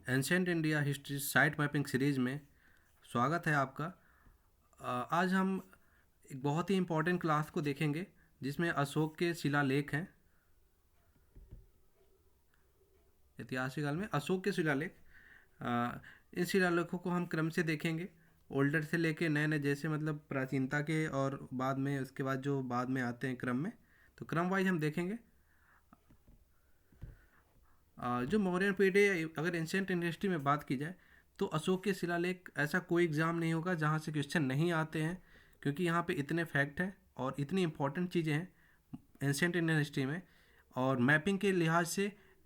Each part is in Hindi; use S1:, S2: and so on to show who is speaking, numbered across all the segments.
S1: Ancient India history site mapping series में स्वागत है आपका। आज हम एक बहुत ही इम्पोर्टेंट क्लास को देखेंगे जिसमें अशोक के शिलालेख हैं। ऐतिहासिक काल में अशोक के शिलालेख, इन शिलालेखों को हम क्रम से देखेंगे, ओल्डर से लेके नए नए, जैसे मतलब प्राचीनता के और बाद में उसके बाद जो बाद में आते हैं क्रम में, तो क्रम वाइज हम देखेंगे। जो मौर्यन पीढ़ी, अगर एंशिएंट हिस्ट्री में बात की जाए तो अशोक के शिलालेख ऐसा कोई एग्ज़ाम नहीं होगा जहाँ से क्वेश्चन नहीं आते हैं, क्योंकि यहाँ पे इतने फैक्ट हैं और इतनी इंपॉर्टेंट चीज़ें हैं एंशिएंट इंडियन हिस्ट्री में। और मैपिंग के लिहाज से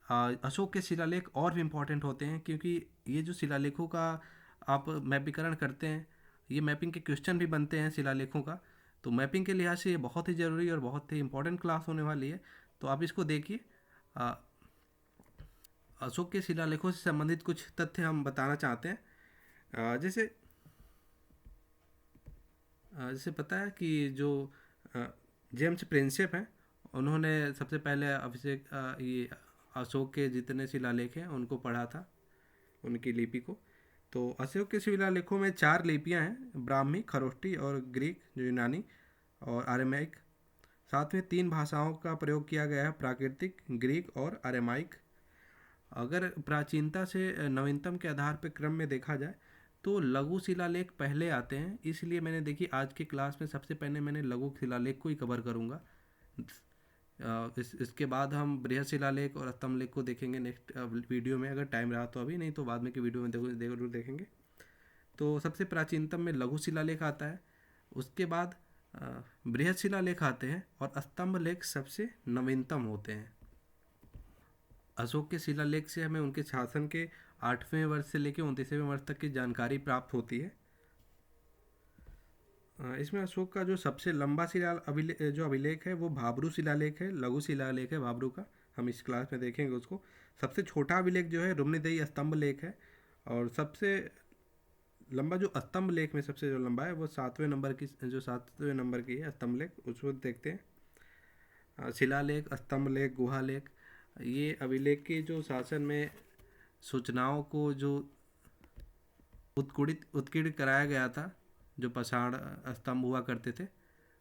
S1: अशोक के शिलालेख और भी इम्पॉर्टेंट होते हैं, क्योंकि ये जो शिलालेखों का आप मैपीकरण करते हैं, ये मैपिंग के क्वेश्चन भी बनते हैं शिलालेखों का। तो मैपिंग के लिहाज से ये बहुत ही ज़रूरी और बहुत ही इंपॉर्टेंट क्लास होने वाली है। तो आप इसको देखिए। अशोक के शिलालेखों से संबंधित कुछ तथ्य हम बताना चाहते हैं। जैसे जैसे पता है कि जो जेम्स प्रिंसेप हैं, उन्होंने सबसे पहले अभिषेक ये अशोक के जितने शिलालेख हैं उनको पढ़ा था, उनकी लिपि को। तो अशोक के शिलालेखों में 4 लिपियां हैं, ब्राह्मी, खरोष्टी और ग्रीक जो यूनानी और आर्यमाइक। साथ में 3 भाषाओं का प्रयोग किया गया है, प्राकृतिक, ग्रीक और आर्यमाइक। अगर प्राचीनता से नवीनतम के आधार पर क्रम में देखा जाए तो लघु शिलालेख पहले आते हैं, इसलिए मैंने देखी आज की क्लास में सबसे पहले मैंने लघु शिलालेख को ही कवर करूँगा। इसके बाद हम बृहद शिलालेख और स्तंभलेख को देखेंगे नेक्स्ट वीडियो में, अगर टाइम रहा तो। अभी नहीं तो बाद में की वीडियो में जरूर देखेंगे। तो सबसे प्राचीनतम में लघु शिलालेख आता है, उसके बाद बृहद शिलालेख आते हैं और स्तंभलेख सबसे नवीनतम होते हैं। अशोक के शिलालेख से हमें उनके शासन के 8वें वर्ष से लेकर 29वें वर्ष तक की जानकारी प्राप्त होती है। इसमें अशोक का जो सबसे लंबा जो अभिलेख है वो भाब्रू शिलालेख है, लघु शिलालेख है भाब्रू का। हम इस क्लास में देखेंगे उसको। सबसे छोटा अभिलेख जो है रुम्नीदेही स्तंभ लेख है, और सबसे लंबा जो स्तंभ लेख में सबसे जो लंबा है वो 7वें नंबर की है स्तंभ लेख, उसको देखते हैं। शिलालेख, स्तंभ लेख, गुहा लेख, ये अभिलेख के जो शासन में सूचनाओं को जो उत्कीर्णित कराया गया था, जो पाषाण स्तंभ हुआ करते थे,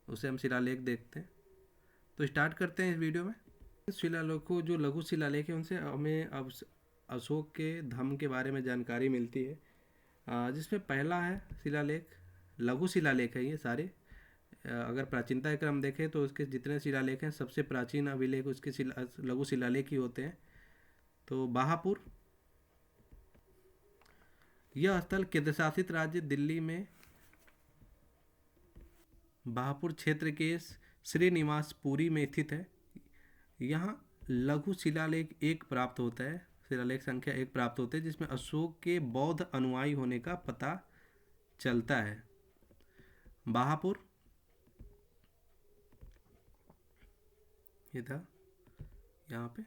S1: उसे हम शिलालेख देखते हैं। तो स्टार्ट करते हैं इस वीडियो में। शिलालेखों जो लघु शिलालेख है उनसे हमें अब अशोक के धम्म के बारे में जानकारी मिलती है, जिसमें पहला है शिलालेख, लघु शिलालेख है ये सारे। अगर प्राचीनता का क्रम देखें तो उसके जितने शिलालेख हैं सबसे प्राचीन अभिलेख उसके लघु शिलालेख ही होते हैं। तो बाहापुर, यह स्थल केंद्र शासित राज्य दिल्ली में बाहापुर क्षेत्र के श्रीनिवासपुरी में स्थित है। यहाँ लघु शिलालेख एक प्राप्त होता है, शिलालेख संख्या 1 प्राप्त होते हैं, जिसमें अशोक के बौद्ध अनुयायी होने का पता चलता है। बाहापुर ये था यहाँ पे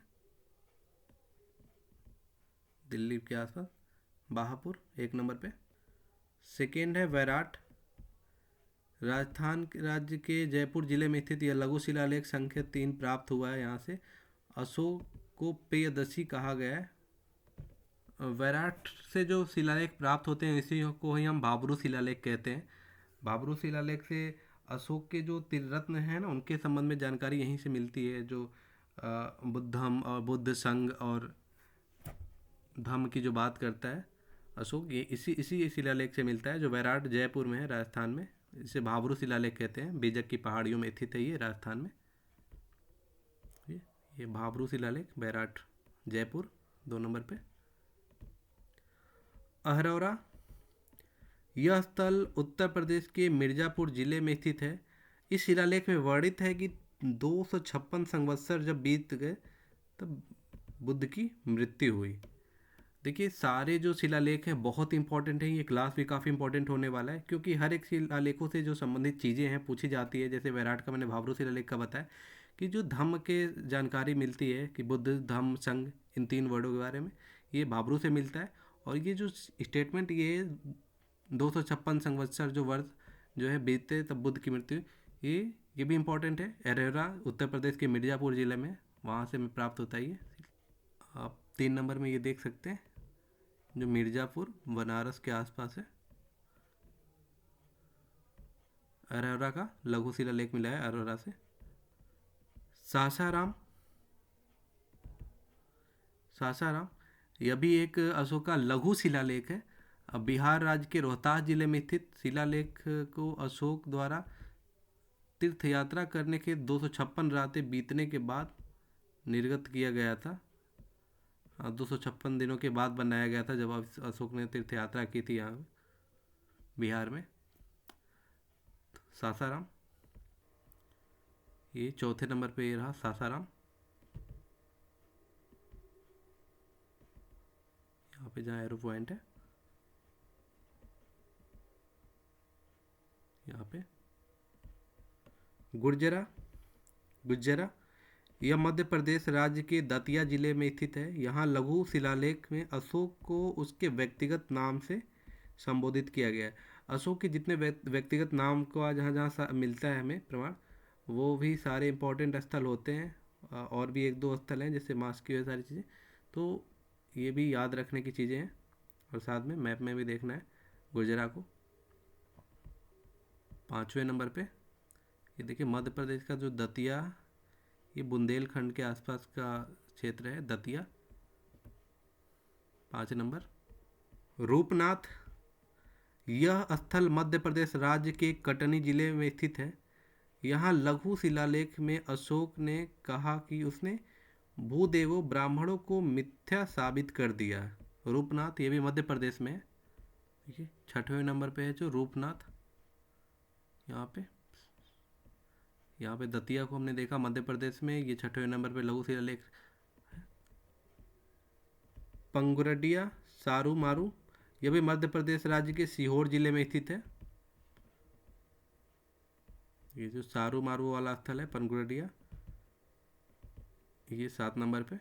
S1: दिल्ली के आसपास, बाहापुर 1 नंबर पे। सेकेंड है वैराट, राजस्थान राज्य के जयपुर जिले में स्थित यह लघु शिलालेख संख्या 3 प्राप्त हुआ है। यहाँ से अशोक को प्रियदर्शी कहा गया है। वैराट से जो शिलालेख प्राप्त होते हैं इसी को ही हम भाब्रू शिलालेख कहते हैं। भाब्रू शिलालेख से अशोक के जो त्रिरत्न हैं ना, उनके संबंध में जानकारी यहीं से मिलती है, जो बुद्धम और बुद्ध संघ और धम्म की जो बात करता है अशोक, ये इसी शिलालेख से मिलता है, जो वैराट जयपुर में है राजस्थान में। इसे भाब्रू शिलालेख कहते हैं, बेजक की पहाड़ियों में स्थित है ये राजस्थान में। ये भाब्रू शिलालेख, वैराट जयपुर 2 नंबर पे। अहरौरा, यह स्थल उत्तर प्रदेश के मिर्ज़ापुर जिले में स्थित है। इस शिलालेख में वर्णित है कि 256 संवत्सर जब बीत गए तब बुद्ध की मृत्यु हुई। देखिए सारे जो शिलालेख हैं बहुत इंपॉर्टेंट हैं, ये क्लास भी काफ़ी इंपॉर्टेंट होने वाला है, क्योंकि हर एक शिलालेखों से जो संबंधित चीज़ें हैं पूछी जाती है। जैसे वैराट का मैंने भाब्रू शिलालेख का बताया कि जो धम्म के जानकारी मिलती है कि बुद्ध, धम्म, संघ, इन 3 वर्डों के बारे में, ये भाब्रू से मिलता है। और ये जो स्टेटमेंट, ये 256 संवत्सर जो वर्ष जो है बीते तब बुद्ध की मृत्यु, ये भी इम्पोर्टेंट है। अरेरा उत्तर प्रदेश के मिर्ज़ापुर ज़िले में, वहाँ से प्राप्त होता है ये। आप 3 नंबर में ये देख सकते हैं। जो मिर्ज़ापुर बनारस के आसपास है। अरोरा का लघु शिलालेख मिला है अरोरा से। सासाराम, सासाराम यह भी एक अशोक का लघु शिलालेख है। बिहार राज्य के रोहतास जिले में स्थित शिलालेख को अशोक द्वारा तीर्थ यात्रा करने के 256 रातें बीतने के बाद निर्गत किया गया था। 256 दिनों के बाद बनाया गया था, जब अशोक ने तीर्थ यात्रा की थी यहाँ बिहार में। सासाराम, ये चौथे नंबर पे ये रहा सासाराम। यहाँ पे जहाँ एरो पॉइंट है, यहाँ पे गुर्जरा, गुज्जरा यह मध्य प्रदेश राज्य के दतिया जिले में स्थित है। यहाँ लघु शिलालेख में अशोक को उसके व्यक्तिगत नाम से संबोधित किया गया है। अशोक के जितने व्यक्तिगत नाम को जहाँ जहाँ मिलता है हमें प्रमाण, वो भी सारे इंपॉर्टेंट स्थल होते हैं। और भी एक दो स्थल हैं जैसे मास्की और सारी चीज़ें, तो ये भी याद रखने की चीज़ें हैं। और साथ में मैप में भी देखना है गुजरा को। 5वें नंबर पे ये देखिए मध्य प्रदेश का जो दतिया, ये बुंदेलखंड के आसपास का क्षेत्र है दतिया। 5 नंबर रूपनाथ, यह स्थल मध्य प्रदेश राज्य के कटनी जिले में स्थित है। यहाँ लघु शिलालेख में अशोक ने कहा कि उसने भूदेवों ब्राह्मणों को मिथ्या साबित कर दिया। रूपनाथ ये भी मध्य प्रदेश में है। देखिए 6वें नंबर पे है जो रूपनाथ। यहाँ पे दतिया को हमने देखा मध्य प्रदेश में, ये 6वें नंबर पे लघु शिलालेख। पंगुरडिया सारू मारू, यह भी मध्य प्रदेश राज्य के सीहोर जिले में स्थित है। ये जो सारू मारू वाला स्थल है पंगुरडिया, ये 7 नंबर पे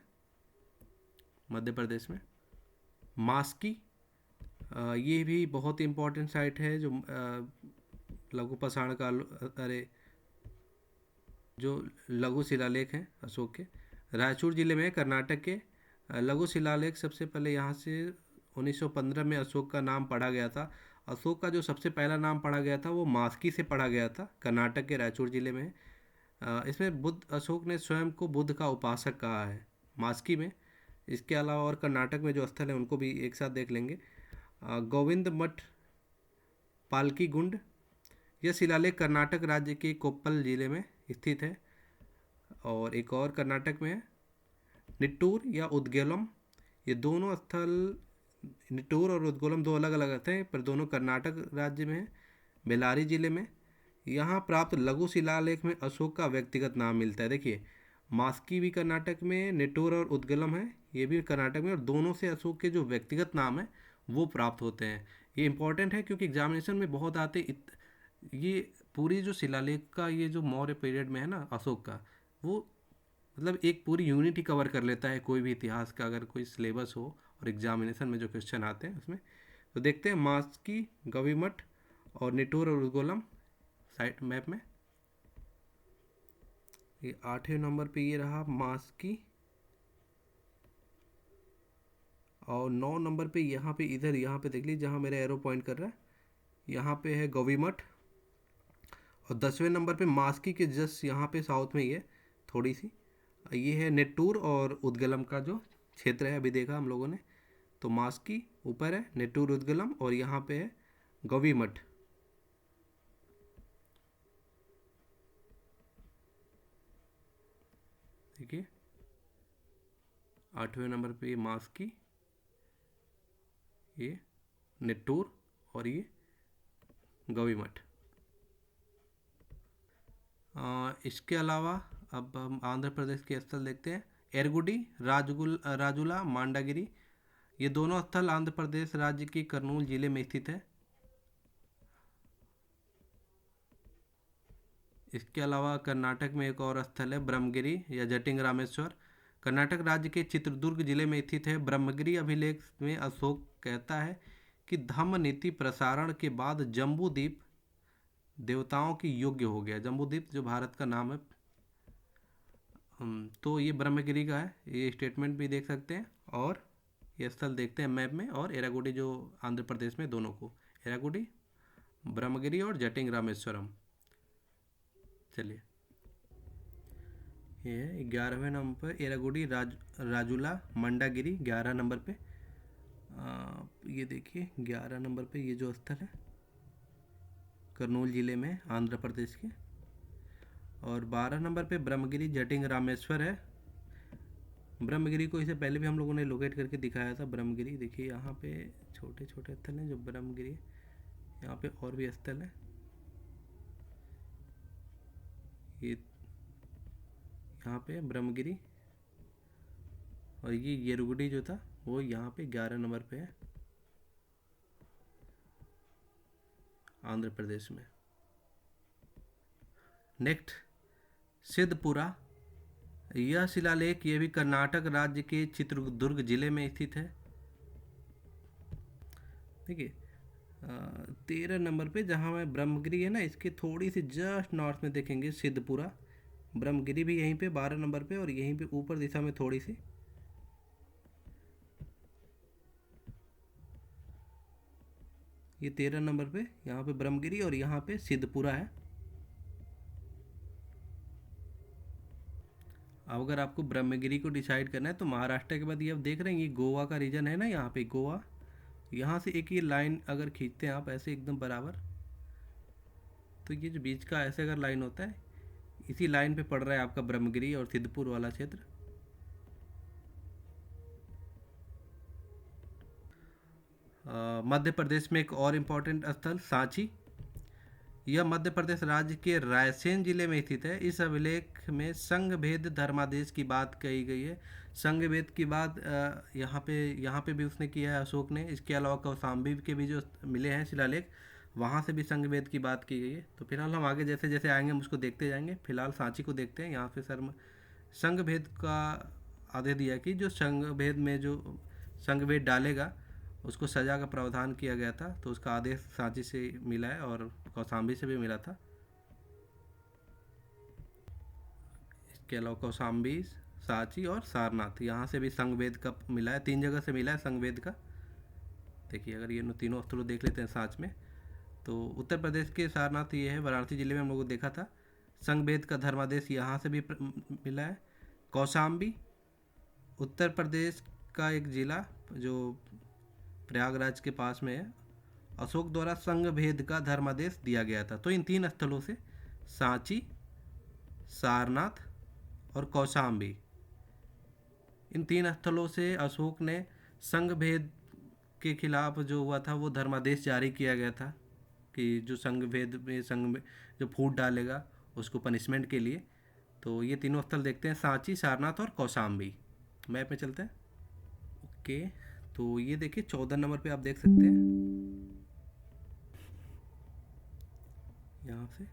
S1: मध्य प्रदेश में। मास्की, ये भी बहुत इम्पोर्टेंट साइट है जो लघु पाषाण का, अरे जो लघु शिलालेख हैं अशोक के, रायचूर जिले में कर्नाटक के। लघु शिलालेख सबसे पहले यहाँ से 1915 में अशोक का नाम पढ़ा गया था। अशोक का जो सबसे पहला नाम पढ़ा गया था वो मास्की से पढ़ा गया था, कर्नाटक के रायचूर जिले में। इसमें बुद्ध, अशोक ने स्वयं को बुद्ध का उपासक कहा है मास्की में। इसके अलावा और कर्नाटक में जो स्थल है उनको भी एक साथ देख लेंगे। गोविंद मठ पालकी गुंड, यह शिलालेख कर्नाटक राज्य के कोप्पल जिले में स्थित है। और एक और कर्नाटक में है निट्टूर या उदगेलम। ये दोनों स्थल, निट्टूर और उदगोलम दो अलग अलग हैं पर दोनों कर्नाटक राज्य में है, बेल्लारी जिले में। यहाँ प्राप्त लघु शिलालेख में अशोक का व्यक्तिगत नाम मिलता है। देखिए मास्की भी कर्नाटक में, निट्टूर और उदगलम है ये भी कर्नाटक में, और दोनों से अशोक के जो व्यक्तिगत नाम है वो प्राप्त होते हैं। ये इंपॉर्टेंट है क्योंकि एग्जामिनेशन में बहुत आते। ये पूरी जो शिलालेख का ये जो मौर्य पीरियड में है ना अशोक का, वो मतलब एक पूरी यूनिट ही कवर कर लेता है कोई भी इतिहास का, अगर कोई सिलेबस हो और एग्जामिनेशन में जो क्वेश्चन आते हैं उसमें। तो देखते हैं मास्की, गविमठ और निट्टूर और उदगोलम साइट मैप में। ये 8वें नंबर पे ये रहा मास्की, और 9 नंबर पे यहाँ पे इधर यहाँ पे देख लीजिए जहाँ मेरा एरो पॉइंट कर रहा है, यहाँ पे है गविमठ। और 10वें नंबर पे मास्की के जस्ट यहाँ पे साउथ में ही है थोड़ी सी, ये है निट्टूर और उदगलम का जो क्षेत्र है अभी देखा हम लोगों ने। तो मास्की ऊपर है, निट्टूर उदगलम, और यहाँ पे है गविमठ। देखिए 8वें नंबर पे ये मास्की, ये निट्टूर और ये गविमठ। इसके अलावा अब हम आंध्र प्रदेश के स्थल देखते हैं। एरगुडी, राजुला, मांडागिरी, ये दोनों स्थल आंध्र प्रदेश राज्य के कर्नूल जिले में स्थित है। इसके अलावा कर्नाटक में एक और स्थल है ब्रह्मगिरी या जटिंग रामेश्वर, कर्नाटक राज्य के चित्रदुर्ग जिले में स्थित है। ब्रह्मगिरी अभिलेख में अशोक कहता है कि धम्म नीति प्रसारण के बाद जम्बूद्वीप देवताओं की योग्य हो गया। जम्बूद्वीप जो भारत का नाम है, तो ये ब्रह्मगिरी का है, ये स्टेटमेंट भी देख सकते हैं। और ये स्थल देखते हैं मैप में, और एरागुडी जो आंध्र प्रदेश में, दोनों को, एरागुडी, ब्रह्मगिरी और जटिंग रामेश्वरम। चलिए, ये है 11वें नंबर पर एरागुडी, राजुला, मंडागिरी 11 नंबर पे। ये देखिए 11 नंबर पे ये जो स्थल है करनूल ज़िले में, आंध्र प्रदेश के। और 12 नंबर पे ब्रह्मगिरी जटिंग रामेश्वर है। ब्रह्मगिरी को इससे पहले भी हम लोगों ने लोकेट करके दिखाया था। ब्रह्मगिरी देखिए, यहाँ पे छोटे छोटे स्थल हैं जो ब्रह्मगिरी, यहाँ पे और भी स्थल है। ये यहाँ पे ब्रह्मगिरी, और ये येरुगुडी जो था वो यहाँ पे 11 नंबर पे है, आंध्र प्रदेश में। नेक्स्ट, सिद्धपुरा। यह शिलालेख ये भी कर्नाटक राज्य के चित्रदुर्ग जिले में स्थित है। देखिए 13 नंबर पे जहाँ में ब्रह्मगिरी है ना, इसके थोड़ी सी जस्ट नॉर्थ में देखेंगे सिद्धपुरा। ब्रह्मगिरी भी यहीं पे 12 नंबर पे, और यहीं पे ऊपर दिशा में थोड़ी सी, ये 13 नंबर पे यहाँ पे ब्रह्मगिरी, और यहाँ पे सिद्धपुरा है। अब अगर आपको ब्रह्मगिरी को डिसाइड करना है तो महाराष्ट्र के बाद ये आप देख रहे हैं, ये गोवा का रीजन है ना, यहाँ पे गोवा, यहाँ से एक ये लाइन अगर खींचते हैं आप ऐसे एकदम बराबर, तो ये जो बीच का ऐसे अगर लाइन होता है, इसी लाइन पे पड़ रहा है आपका ब्रह्मगिरी और सिद्धपुर वाला क्षेत्र। मध्य प्रदेश में एक और इम्पोर्टेंट स्थल सांची। यह मध्य प्रदेश राज्य के रायसेन जिले में स्थित है। इस अभिलेख में संघ भेद धर्मादेश की बात कही गई है। संघ भेद की बात यहाँ पे भी उसने किया है अशोक ने। इसके अलावा कौशाम्बी के भी जो मिले हैं शिलालेख, वहाँ से भी संघ भेद की बात की गई है। तो फिलहाल हम आगे जैसे जैसे आएंगे हम उसको देखते जाएंगे। फिलहाल सांची को देखते हैं। यहाँ पे संघ भेद का आदेश दिया कि जो संघ भेद में जो संघ भेद डालेगा उसको सज़ा का प्रावधान किया गया था। तो उसका आदेश सांची से मिला है और कौशाम्बी से भी मिला था। इसके अलावा कौशाम्बी, सांची और सारनाथ, यहाँ से भी संघवेद का मिला है। 3 जगह से मिला है संघवेद का। देखिए अगर ये तीनों स्थलों देख लेते हैं सांच में, तो उत्तर प्रदेश के सारनाथ ये है, वाराणसी जिले में हम लोगों को देखा था। संघवेद का धर्मादेश यहाँ से भी मिला है। कौशाम्बी उत्तर प्रदेश का एक ज़िला जो प्रयागराज के पास में है, अशोक द्वारा संघ भेद का धर्मादेश दिया गया था। तो इन 3 स्थलों से सांची, सारनाथ और कौशाम्बी, इन 3 स्थलों से अशोक ने संघ भेद के खिलाफ जो हुआ था वो धर्मादेश जारी किया गया था कि जो संघ भेद में जो फूट डालेगा उसको पनिशमेंट के लिए। तो ये तीनों स्थल देखते हैं, सांची, सारनाथ और कौशाम्बी। मैप में चलते हैं। ओके, तो ये देखिए 14 नंबर पे आप देख सकते हैं, यहाँ से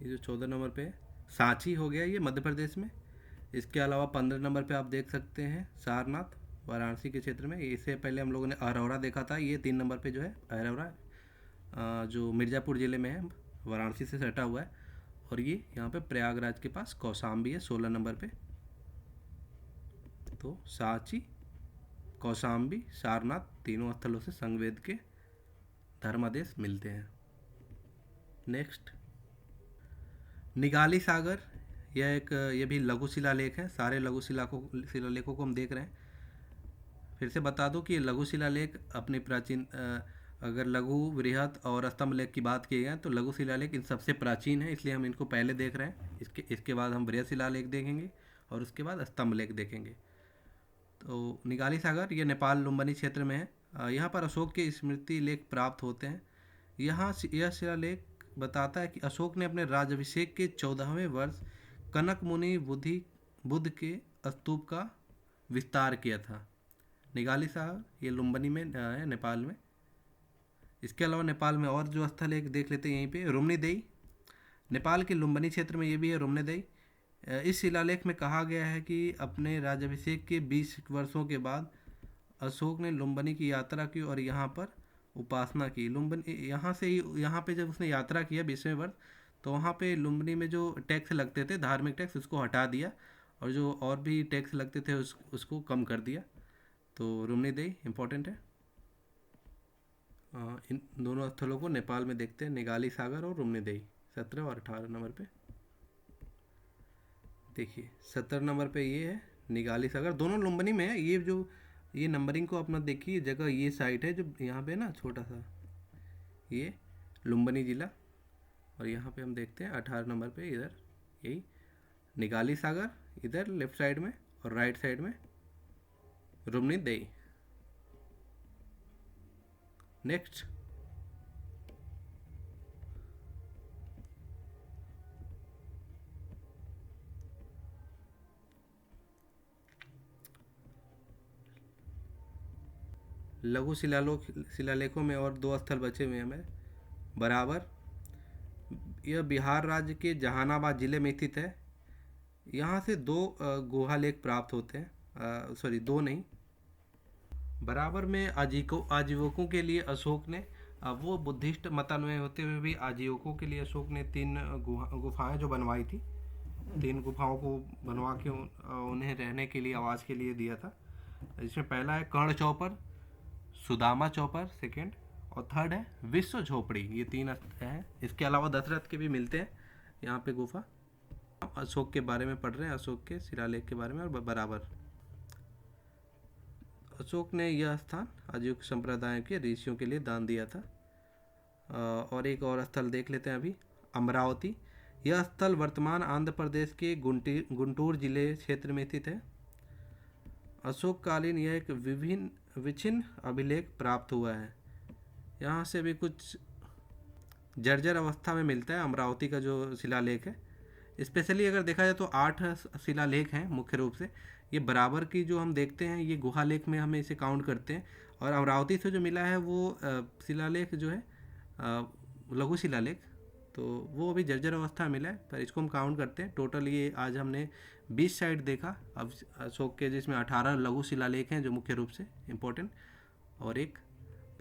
S1: ये जो 14 नंबर पे है सांची हो गया, ये मध्य प्रदेश में। इसके अलावा 15 नंबर पे आप देख सकते हैं सारनाथ, वाराणसी के क्षेत्र में। इससे पहले हम लोगों ने अरौरा देखा था। ये 3 नंबर पे जो है अरौरा, जो मिर्ज़ापुर ज़िले में है, वाराणसी से सटा हुआ है। और ये यहाँ पे प्रयागराज के पास कौशाम्बी है 16 नंबर पे। तो सांची, कौशाम्बी, सारनाथ, तीनों स्थलों से संघवेद के धर्मादेश मिलते हैं। नेक्स्ट, निगाली सागर। ये भी लघु शिलालेख है। सारे लघु शिलालेखों को हम देख रहे हैं। फिर से बता दूं कि ये लघु शिलालेख अपनी प्राचीन, अगर लघु, बृहत और स्तंभ लेख की बात की जाए तो लघु शिलालेख इन सबसे प्राचीन है, इसलिए हम इनको पहले देख रहे हैं। इसके बाद हम बृहत शिलालेख देखेंगे और उसके बाद स्तंभ लेख देखेंगे। तो निगाली सागर ये नेपाल लुम्बिनी क्षेत्र में है। यहाँ पर अशोक के स्मृति लेख प्राप्त होते हैं। यह शिलालेख बताता है कि अशोक ने अपने राज्याभिषेक के 14वें वर्ष कनक मुनि बुद्ध के स्तूप का विस्तार किया था। निगाली सागर ये लुम्बिनी में है, नेपाल में। इसके अलावा नेपाल में और जो स्थल एक देख लेते हैं यहीं पे, रुम्नीदेई। नेपाल के लुम्बिनी क्षेत्र में ये भी है रुम्नीदेई। इस शिलालेख में कहा गया है कि अपने राज्याभिषेक के 20 वर्षों के बाद अशोक ने लुम्बिनी की यात्रा की और यहाँ पर उपासना की। लुम्बिनी यहाँ पे जब उसने यात्रा किया 20वें वर्ष, तो वहाँ पे लुम्बिनी में जो टैक्स लगते थे, धार्मिक टैक्स, उसको हटा दिया और जो और भी टैक्स लगते थे उसको कम कर दिया। तो रुम्नीदेई इम्पोर्टेंट है। इन दोनों स्थलों को नेपाल में देखते हैं, निगाली सागर और रुम्नीदेई, 17 और 18 नंबर पे। देखिए 17 नंबर पे ये है निगाली सागर, दोनों लुम्बिनी में है। ये जो ये नंबरिंग को अपना देखिए जगह, ये साइट है जो यहाँ पे ना छोटा सा, ये लुम्बिनी जिला। और यहाँ पे हम देखते हैं 18 नंबर पे इधर यही निगाली सागर, इधर लेफ्ट साइड में, और राइट साइड में रुम्नीदेई। नेक्स्ट, लघु शिलालेखों में और दो स्थल बचे हुए हैं हमें। बराबर, यह बिहार राज्य के जहानाबाद जिले में स्थित है। यहाँ से दो गुहा लेख प्राप्त होते हैं, सॉरी दो नहीं। बराबर में आजीवकों के लिए अशोक ने, वो बुद्धिस्ट मतान्वय होते हुए भी आजीवकों के लिए अशोक ने 3 गुफाएं जो बनवाई थी, 3 गुफाओं को बनवा के उन्हें रहने के लिए, आवास के लिए दिया था। इसमें पहला है कर्ण चौपर, सुदामा चौपर सेकंड, और थर्ड है विश्व झोपड़ी। ये 3 है। इसके अलावा दशरथ के भी मिलते हैं यहाँ पे गुफा। अशोक के बारे में पढ़ रहे हैं, अशोक के शिलालेख के बारे में। और बराबर, अशोक ने यह स्थान आजीविक संप्रदाय के ऋषियों के लिए दान दिया था। और एक और स्थल देख लेते हैं अभी, अमरावती। यह स्थल वर्तमान आंध्र प्रदेश के गुंटूर जिले क्षेत्र में स्थित है। अशोक कालीन यह एक विचिन्न अभिलेख प्राप्त हुआ है। यहाँ से भी कुछ जर्जर अवस्था में मिलता है अमरावती का जो शिलालेख है। स्पेशली अगर देखा जाए तो 8 शिलालेख हैं मुख्य रूप से। ये बराबर की जो हम देखते हैं, ये गुहालेख में हमें इसे काउंट करते हैं। और अमरावती से जो मिला है वो शिलालेख जो है लघु शिलालेख, तो वो अभी जर्जर अवस्था में मिला है, पर इसको हम काउंट करते हैं। टोटल ये आज हमने 20 साइट देखा अब अशोक के, जिसमें 18 लघु शिलालेख हैं जो मुख्य रूप से इम्पोर्टेंट, और एक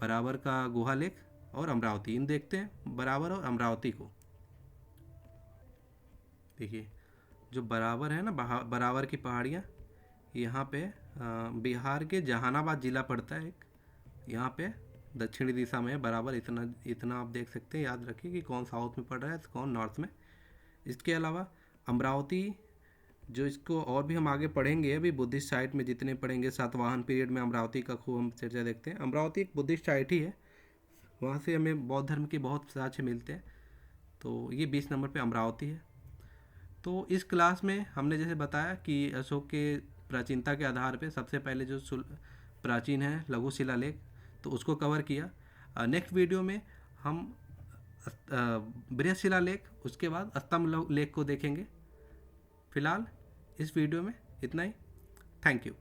S1: बराबर का गुहालेख और अमरावती। इन देखते हैं बराबर और अमरावती को। देखिए जो बराबर है ना, बराबर की पहाड़ियाँ, यहाँ पे बिहार के जहानाबाद जिला पड़ता है एक, यहाँ पे दक्षिणी दिशा में है बराबर। इतना आप देख सकते हैं, याद रखिए कि कौन साउथ में पड़ रहा है, कौन नॉर्थ में। इसके अलावा अमरावती, जो इसको और भी हम आगे पढ़ेंगे, अभी बुद्धिस्ट साइट में जितने पढ़ेंगे सातवाहन पीरियड में अमरावती का खूब हम चर्चा देखते हैं। अमरावती एक बुद्धिस्ट साइट ही है, वहाँ से हमें बौद्ध धर्म के बहुत साक्ष्य मिलते हैं। तो ये 20 नंबर पे अमरावती है। तो इस क्लास में हमने जैसे बताया कि अशोक के प्राचीनता के आधार पे सबसे पहले जो प्राचीन है लघु शिलालेख, तो उसको कवर किया। नेक्स्ट वीडियो में हम बृहद शिलालेख, उसके बाद स्तंभ लेख को देखेंगे। फिलहाल इस वीडियो में इतना ही। Thank you.